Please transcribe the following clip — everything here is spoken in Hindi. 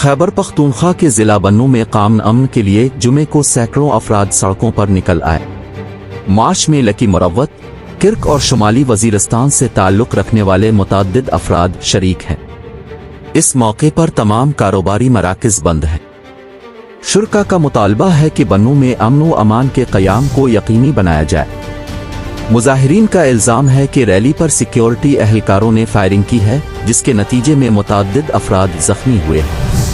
खैबर पख्तूनख्वा के ज़िला बन्नू में कामन अमन के लिए जुमे को सैकड़ों अफराद सड़कों पर निकल आए। मार्च में लकी मुरव्वत, किर्क और शुमाली वजीरिस्तान से ताल्लुक़ रखने वाले मुतअद्दिद अफराद शरीक हैं। इस मौके पर तमाम कारोबारी मराकज़ बंद हैं। शुरका का मुतालबा है कि बन्नू में अमन व अमान के क़याम को यकीनी बनाया जाए। मुजाहिरीन का इल्ज़ाम है कि रैली पर सिक्योरिटी एहलकारों ने फायरिंग की है, जिसके नतीजे में मुतअद्दिद अफराद ज़ख्मी हुए हैं।